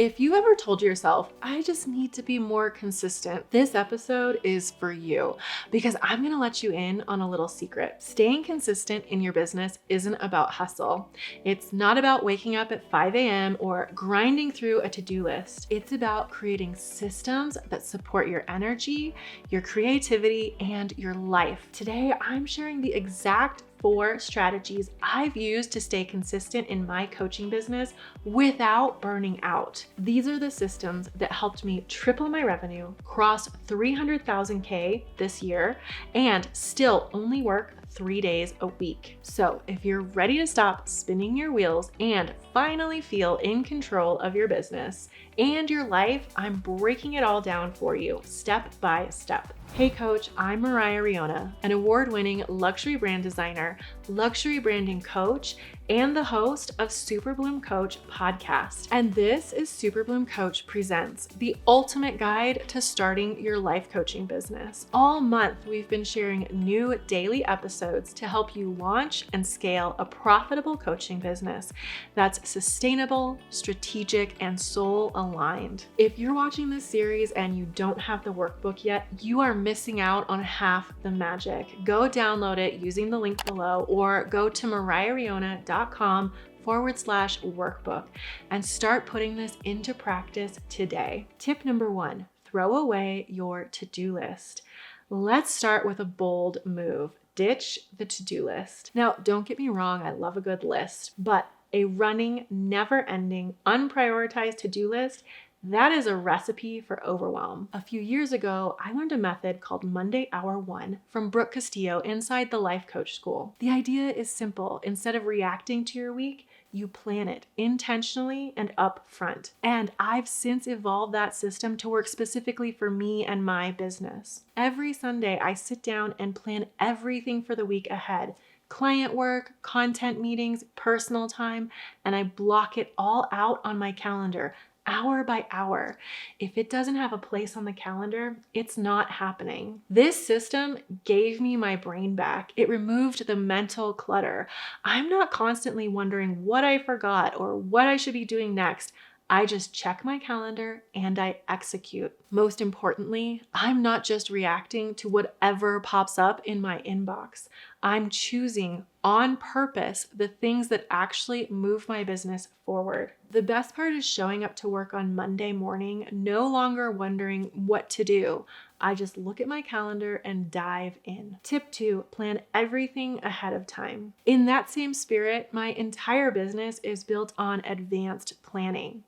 If you ever told yourself, I just need to be more consistent, this episode is for you because I'm going to let you in on a little secret. Staying consistent in your business isn't about hustle. It's not about waking up at 5 a.m. or grinding through a to-do list. It's about creating systems that support your energy, your creativity, and your life. Today, I'm sharing the exact 4 strategies I've used to stay consistent in my coaching business without burning out. These are the systems that helped me triple my revenue, cross 300,000K this year, and still only work 3 days a week. So if you're ready to stop spinning your wheels and finally feel in control of your business and your life, I'm breaking it all down for you, step by step. Hey coach, I'm Moriah Riona, an award-winning luxury brand designer, luxury branding coach, and the host of Super Bloom Coach podcast. And this is Super Bloom Coach Presents, the ultimate guide to starting your life coaching business. All month, we've been sharing new daily episodes to help you launch and scale a profitable coaching business that's sustainable, strategic, and soul aligned. If you're watching this series and you don't have the workbook yet, you are missing out on half the magic. Go download it using the link below or go to mariahriona.com/workbook and start putting this into practice today. Tip number 1, throw away your to-do list. Let's start with a bold move. Ditch the to-do list. Now, don't get me wrong, I love a good list, but a running, never-ending, unprioritized to-do list, that is a recipe for overwhelm. A few years ago, I learned a method called Monday Hour 1 from Brooke Castillo inside the Life Coach School. The idea is simple. Instead of reacting to your week, you plan it intentionally and up front. And I've since evolved that system to work specifically for me and my business. Every Sunday, I sit down and plan everything for the week ahead. Client work, content meetings, personal time, and I block it all out on my calendar, hour by hour. If it doesn't have a place on the calendar, it's not happening. This system gave me my brain back. It removed the mental clutter. I'm not constantly wondering what I forgot or what I should be doing next. I just check my calendar and I execute. Most importantly, I'm not just reacting to whatever pops up in my inbox. I'm choosing on purpose the things that actually move my business forward. The best part is showing up to work on Monday morning, no longer wondering what to do. I just look at my calendar and dive in. Tip 2, plan everything ahead of time. In that same spirit, my entire business is built on advanced planning.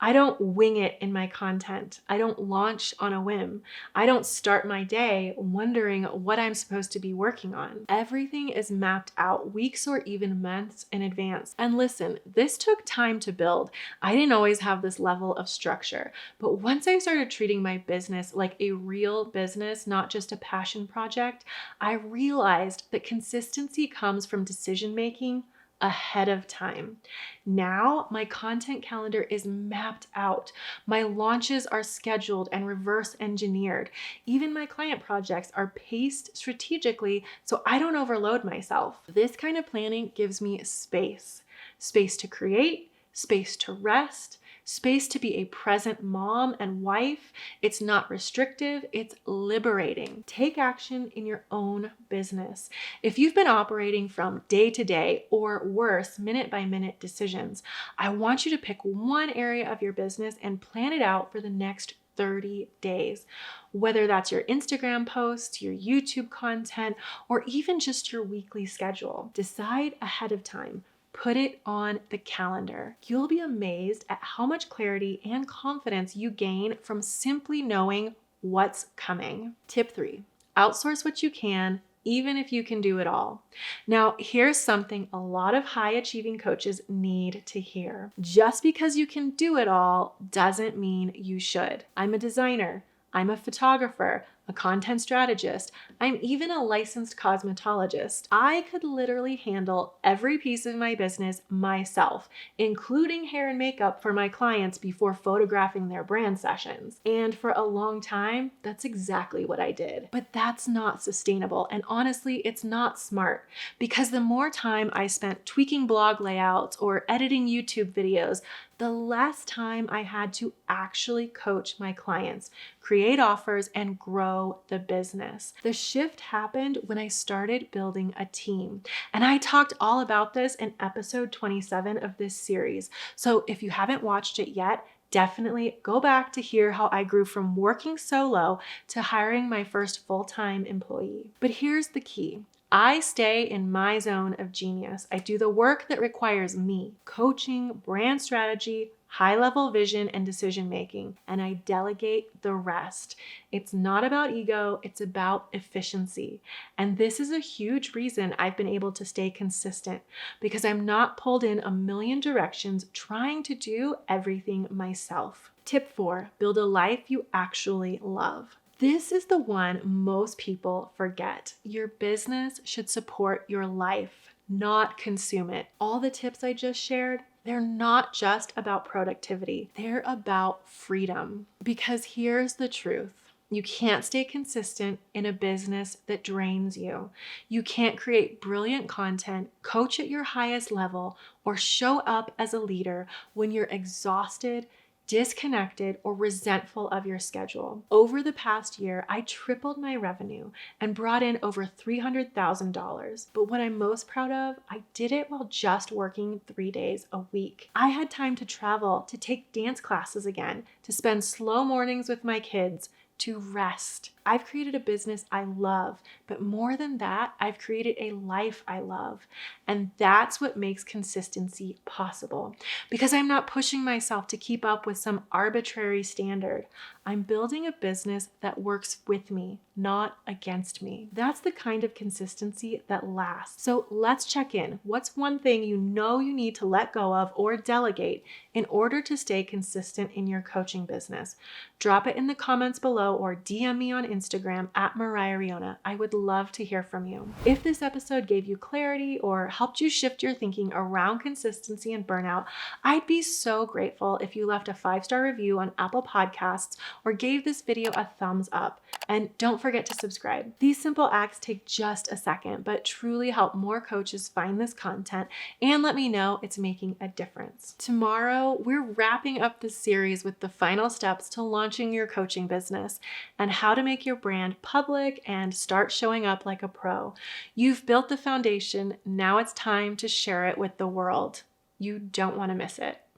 I don't wing it in my content. I don't launch on a whim. I don't start my day wondering what I'm supposed to be working on. Everything is mapped out weeks or even months in advance. And listen, this took time to build. I didn't always have this level of structure, but once I started treating my business like a real business, not just a passion project, I realized that consistency comes from decision making ahead of time. Now, my content calendar is mapped out. My launches are scheduled and reverse engineered. Even my client projects are paced strategically so I don't overload myself. This kind of planning gives me space to create, space to rest, space to be a present mom and wife. It's not restrictive, it's liberating. Take action in your own business. If you've been operating from day to day or worse, minute by minute decisions, I want you to pick one area of your business and plan it out for the next 30 days. Whether that's your Instagram posts, your YouTube content, or even just your weekly schedule. Decide ahead of time. Put it on the calendar. You'll be amazed at how much clarity and confidence you gain from simply knowing what's coming. Tip 3, outsource what you can, even if you can do it all. Now, here's something a lot of high achieving coaches need to hear. Just because you can do it all doesn't mean you should. I'm a designer. I'm a photographer, a content strategist. I'm even a licensed cosmetologist. I could literally handle every piece of my business myself, including hair and makeup for my clients before photographing their brand sessions. And for a long time, that's exactly what I did. But that's not sustainable. And honestly, it's not smart because the more time I spent tweaking blog layouts or editing YouTube videos, the less time I had to actually coach my clients, create offers, and grow the business. The shift happened when I started building a team. And I talked all about this in episode 27 of this series. So if you haven't watched it yet, definitely go back to hear how I grew from working solo to hiring my first full-time employee. But here's the key. I stay in my zone of genius. I do the work that requires me, coaching, brand strategy, high-level vision, and decision-making, and I delegate the rest. It's not about ego, it's about efficiency. And this is a huge reason I've been able to stay consistent, because I'm not pulled in a million directions trying to do everything myself. Tip 4, build a life you actually love. This is the one most people forget. Your business should support your life, not consume it. All the tips I just shared, they're not just about productivity. They're about freedom. Because here's the truth. You can't stay consistent in a business that drains you. You can't create brilliant content, coach at your highest level, or show up as a leader when you're exhausted, disconnected, or resentful of your schedule. Over the past year, I tripled my revenue and brought in over $300,000. But what I'm most proud of, I did it while just working 3 days a week. I had time to travel, to take dance classes again, to spend slow mornings with my kids, to rest. I've created a business I love, but more than that, I've created a life I love. And that's what makes consistency possible, because I'm not pushing myself to keep up with some arbitrary standard. I'm building a business that works with me, not against me. That's the kind of consistency that lasts. So let's check in. What's one thing you know you need to let go of or delegate in order to stay consistent in your coaching business? Drop it in the comments below or DM me on Instagram at Moriah Riona. I would love to hear from you. If this episode gave you clarity or helped you shift your thinking around consistency and burnout, I'd be so grateful if you left a 5-star review on Apple Podcasts or gave this video a thumbs up. And don't forget to subscribe. These simple acts take just a second, but truly help more coaches find this content and let me know it's making a difference. Tomorrow, we're wrapping up this series with the final steps to launching your coaching business and how to make your brand public and start showing up like a pro. You've built the foundation. Now it's time to share it with the world. You don't want to miss it.